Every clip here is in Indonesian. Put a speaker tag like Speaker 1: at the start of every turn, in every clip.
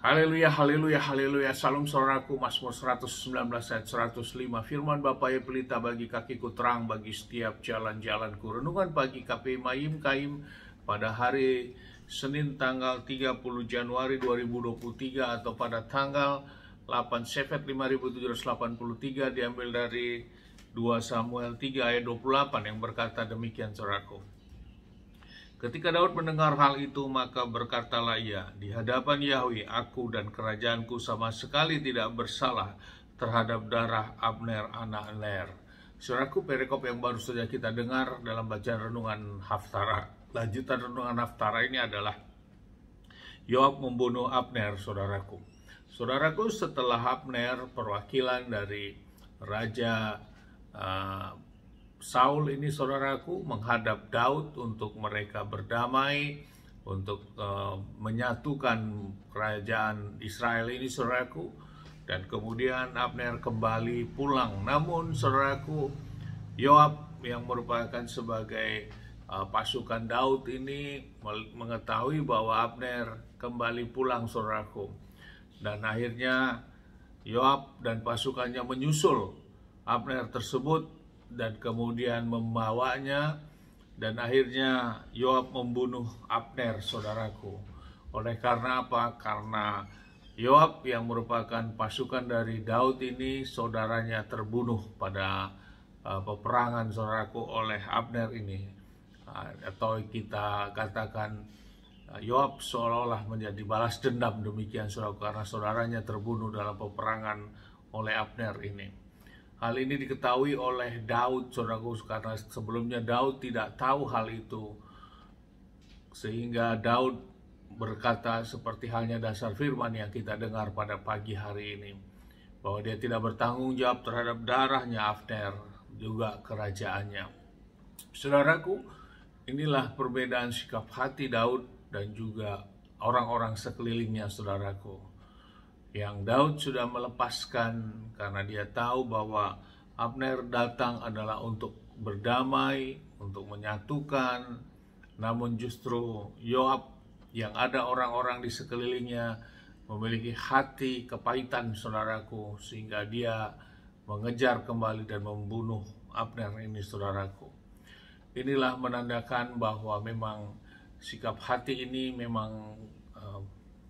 Speaker 1: Haleluya, haleluya, haleluya. Salam saudaraku, Mazmur 119 ayat 105. Firman Bapa ya pelita bagi kakiku, terang bagi setiap jalan-jalanku. Renungan pagi KPI Mayim Kaim pada hari Senin tanggal 30 Januari 2023 atau pada tanggal 8 Sefet 5783, diambil dari 2 Samuel 3 ayat 28 yang berkata demikian saudaraku. Ketika Daud mendengar hal itu, maka berkatalah ia, di hadapan Yahweh, aku dan kerajaanku sama sekali tidak bersalah terhadap darah Abner anak Ner. Saudaraku, perikop yang baru saja kita dengar dalam bacaan renungan Haftara. Lanjutan renungan Haftara ini adalah Yoab membunuh Abner, saudaraku. Saudaraku, setelah Abner, perwakilan dari Raja Saul ini saudaraku menghadap Daud untuk mereka berdamai, untuk menyatukan kerajaan Israel ini saudaraku. Dan kemudian Abner kembali pulang. Namun saudaraku, Yoab yang merupakan sebagai pasukan Daud ini mengetahui bahwa Abner kembali pulang saudaraku. Dan akhirnya Yoab dan pasukannya menyusul Abner tersebut dan kemudian membawanya, dan akhirnya Yoab membunuh Abner saudaraku. Oleh karena apa? Karena Yoab yang merupakan pasukan dari Daud ini, saudaranya terbunuh pada peperangan saudaraku oleh Abner ini. Atau kita katakan Yoab seolah-olah menjadi balas dendam demikian saudaraku, karena saudaranya terbunuh dalam peperangan oleh Abner ini. Hal ini diketahui oleh Daud, saudaraku, karena sebelumnya Daud tidak tahu hal itu. Sehingga Daud berkata seperti halnya dasar firman yang kita dengar pada pagi hari ini, bahwa dia tidak bertanggung jawab terhadap darahnya Abner, juga kerajaannya. Saudaraku, inilah perbedaan sikap hati Daud dan juga orang-orang sekelilingnya, saudaraku. Yang Daud sudah melepaskan karena dia tahu bahwa Abner datang adalah untuk berdamai, untuk menyatukan. Namun justru Yoab yang ada orang-orang di sekelilingnya memiliki hati kepahitan saudaraku, sehingga dia mengejar kembali dan membunuh Abner ini saudaraku. Inilah menandakan bahwa memang sikap hati ini memang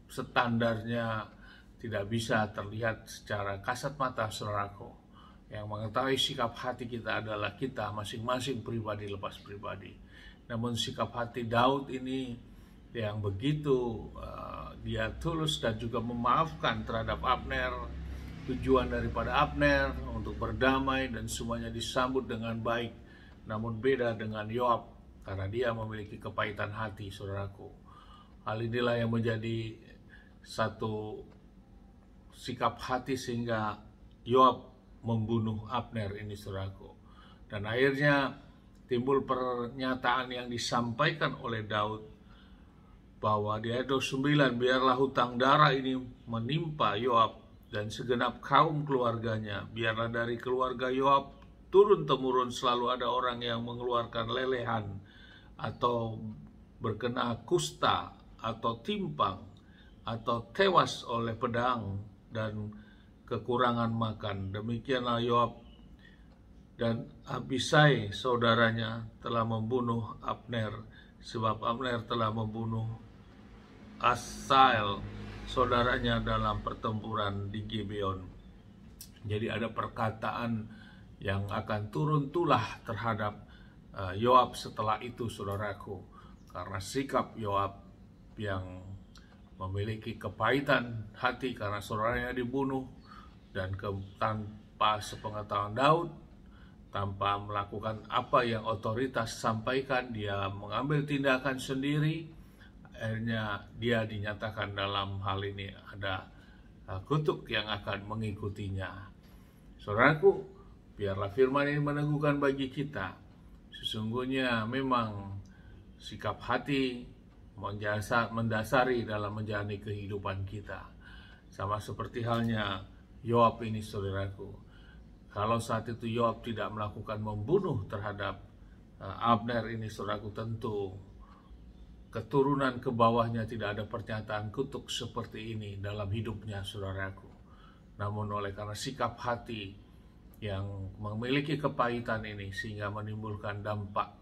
Speaker 1: standarnya tidak bisa terlihat secara kasat mata saudaraku. Yang mengetahui sikap hati kita adalah kita masing-masing pribadi lepas pribadi. Namun sikap hati Daud ini yang begitu dia tulus dan juga memaafkan terhadap Abner. Tujuan daripada Abner untuk berdamai dan semuanya disambut dengan baik. Namun beda dengan Yoab karena dia memiliki kepahitan hati saudaraku. Hal inilah yang menjadi satu sikap hati sehingga Yoab membunuh Abner ini saudaraku. Dan akhirnya timbul pernyataan yang disampaikan oleh Daud bahwa di ayat 29, biarlah hutang darah ini menimpa Yoab dan segenap kaum keluarganya. Biarlah dari keluarga Yoab turun-temurun selalu ada orang yang mengeluarkan lelehan atau berkena kusta atau timpang atau tewas oleh pedang dan kekurangan makan. Demikianlah Yoab dan Abisai saudaranya telah membunuh Abner, sebab Abner telah membunuh Asael saudaranya dalam pertempuran di Gibeon. Jadi ada perkataan yang akan turun tulah terhadap Yoab setelah itu saudaraku, karena sikap Yoab yang memiliki kepahitan hati karena saudaranya dibunuh, dan tanpa sepengetahuan Daud, tanpa melakukan apa yang otoritas sampaikan, dia mengambil tindakan sendiri. Akhirnya dia dinyatakan dalam hal ini ada kutuk yang akan mengikutinya. Saudaraku, biarlah firman ini meneguhkan bagi kita. Sesungguhnya memang sikap hati mendasari dalam menjalani kehidupan kita. Sama seperti halnya Yoab ini saudaraku. Kalau saat itu Yoab tidak melakukan membunuh terhadap Abner ini saudaraku, tentu keturunan ke bawahnya tidak ada pernyataan kutuk seperti ini dalam hidupnya, saudaraku. Namun oleh karena sikap hati yang memiliki kepahitan ini, sehingga menimbulkan dampak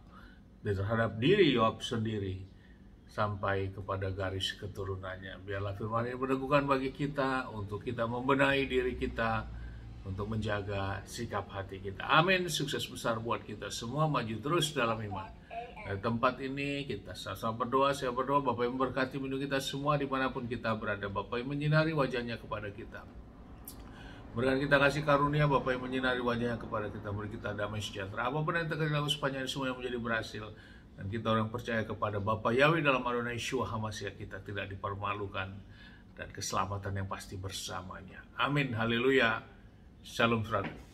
Speaker 1: terhadap diri Yoab sendiri sampai kepada garis keturunannya. Biarlah firman ini meneguhkan bagi kita untuk kita membenahi diri kita, untuk menjaga sikap hati kita. Amin. Sukses besar buat kita semua, maju terus dalam iman. Dari tempat ini kita sama-sama berdoa. Saya berdoa Bapak yang memberkati melindungi kita semua dimanapun kita berada. Bapak yang menyinari wajahnya kepada kita, berikan kita kasih karunia. Bapak yang menyinari wajahnya kepada kita, beri kita damai sejahtera. Apapun yang terjadi lalu sepanjang semua yang menjadi berhasil. Dan kita orang percaya kepada Bapa Yahweh dalam Adonai Yeshua HaMashiach, kita tidak dipermalukan, dan keselamatan yang pasti bersamanya. Amin. Haleluya. Shalom saudara.